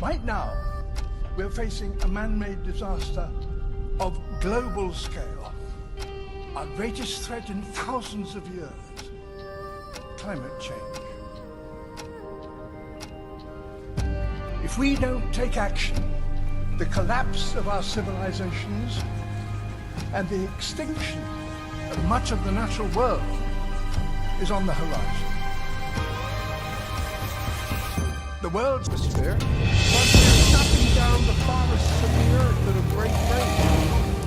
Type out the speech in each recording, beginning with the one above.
Right now, we're facing a man-made disaster of global scale, our greatest threat in thousands of years, climate change. If we don't take action, the collapse of our civilizations and the extinction of much of the natural world is on the horizon. The world's atmosphere, but they're chopping down the forests of the earth at a great rate.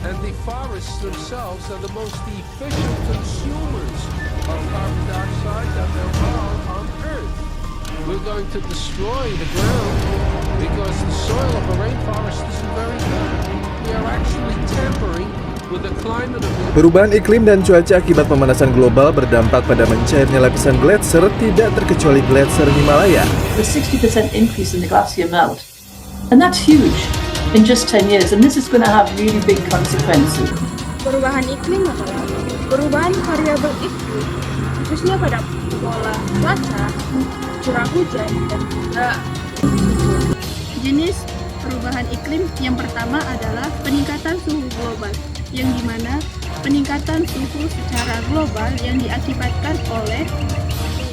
And the forests themselves are the most efficient consumers of carbon dioxide that there are on earth. We're going to destroy the ground because the soil of a rainforest isn't very good. We are actually tampering with the climate of the Perubahan iklim dan cuaca akibat pemanasan global berdampak pada mencairnya lapisan gletser tidak terkecuali gletser Himalaya. The 60% increase in the glacier melt, and that's huge in just 10 years, and this is going to have really big consequences. Perubahan iklim adalah perubahan variabel iklim, khususnya pada pola cuaca, curah hujan, dan juga jenis perubahan iklim yang pertama adalah peningkatan suhu global, yang dimana peningkatan suhu secara global yang diakibatkan oleh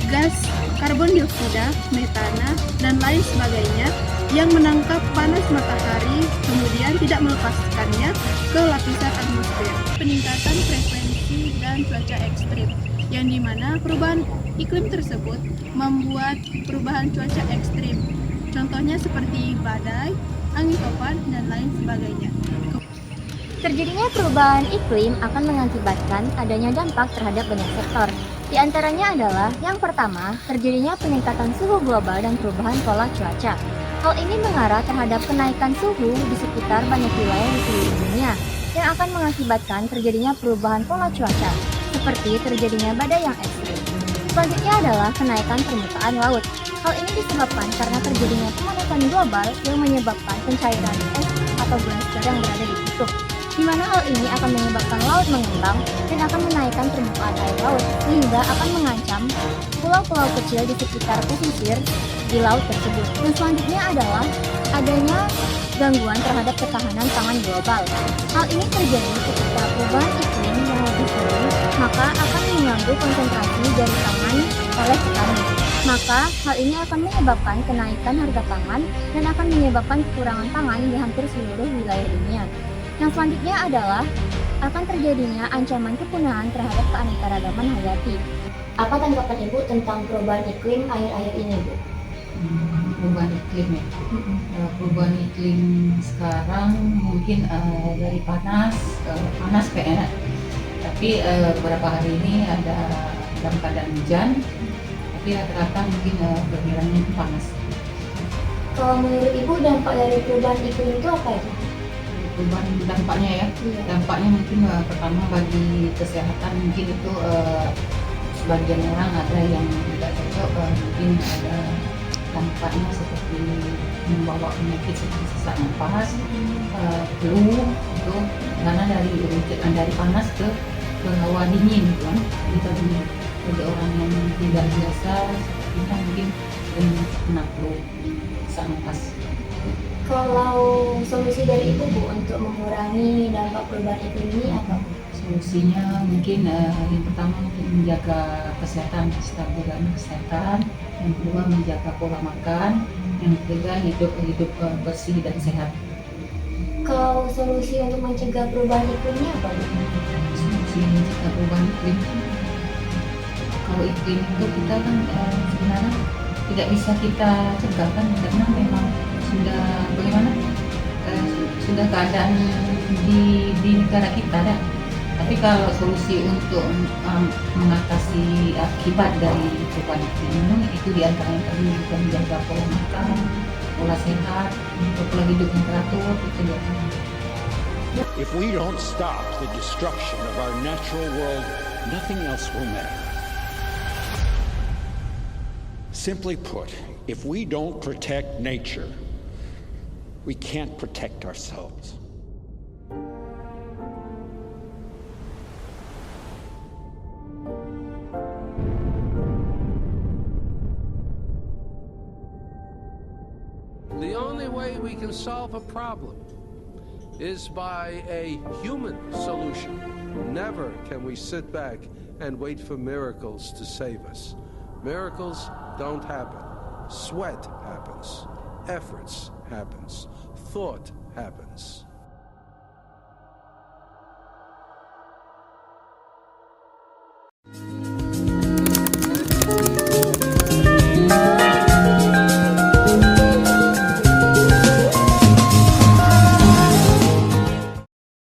gas karbon dioksida, metana, dan lain sebagainya yang menangkap panas matahari kemudian tidak melepaskannya ke lapisan atmosfer. Peningkatan frekuensi dan cuaca ekstrim, yang dimana perubahan iklim tersebut membuat perubahan cuaca ekstrim. Contohnya seperti badai, angin topan, dan lain sebagainya. Terjadinya perubahan iklim akan mengakibatkan adanya dampak terhadap banyak sektor. Di antaranya adalah yang pertama, terjadinya peningkatan suhu global dan perubahan pola cuaca. Hal ini mengarah terhadap kenaikan suhu di sekitar banyak wilayah di seluruh dunia yang akan mengakibatkan terjadinya perubahan pola cuaca, seperti terjadinya badai yang ekstrim. Selanjutnya adalah kenaikan permukaan laut. Hal ini disebabkan karena terjadinya pemanasan global yang menyebabkan pencairan es atau glacier yang berada di kutub, di mana hal ini akan menyebabkan laut mengembang dan akan menaikkan permukaan air laut sehingga akan mengancam pulau-pulau kecil di sekitar pesisir di laut tersebut. Dan selanjutnya adalah adanya gangguan terhadap ketahanan pangan global. Hal ini terjadi ketika perubahan iklim yang lebih sering, maka akan mengganggu konsentrasi dari pangan oleh petani. Maka hal ini akan menyebabkan kenaikan harga pangan dan akan menyebabkan kekurangan pangan di hampir seluruh wilayah dunia. Yang selanjutnya adalah akan terjadinya ancaman kepunahan terhadap keanekaragaman hayati. Apa tanggapan Ibu tentang perubahan iklim akhir-akhir ini, Bu? Perubahan iklim ya. Perubahan iklim sekarang mungkin dari panas ke enak. Tapi beberapa hari ini ada dalam keadaan hujan. Tapi rata-rata mungkin perkiraannya itu panas. Kalau menurut Ibu dampak dari perubahan iklim itu apa itu? Perubahan dampaknya ya, Iya. dampaknya mungkin pertama bagi kesehatan mungkin itu sebagian orang ada yang tidak cocok, mungkin ada dampaknya seperti membawa penyakit seperti sesak nafas, flu itu karena dari panas ke hawa dingin gitu kan. Jadi bagi orang yang tidak biasa sepertinya mungkin kena flu, sesak nafas. Kalau solusi dari Ibu Bu untuk mengurangi dampak perubahan iklim ini apa Bu? Solusinya mungkin yang pertama mungkin menjaga kesehatan, kestabilan kesehatan, yang kedua menjaga pola makan, yang ketiga hidup bersih dan sehat. Kalau solusi untuk mencegah perubahan iklimnya apa Bu? Solusi mencegah perubahan iklim, kalau iklim itu kita kan sebenarnya tidak bisa kita cegah kan, karena memang sudah bagaimana sudah keadaan di negara kita dah. Tapi kalau solusi untuk mengatasi akibat dari perubahan iklim itu diantaranya tadi juga menjaga pola makan, pola sehat, pola hidup yang teratur itu dia. If we don't stop the destruction of our natural world, nothing else will matter. Simply put, if we don't protect nature, we can't protect ourselves. The only way we can solve a problem is by a human solution. Never can we sit back and wait for miracles to save us. Miracles don't happen. Sweat happens. Efforts happens. Thought happens.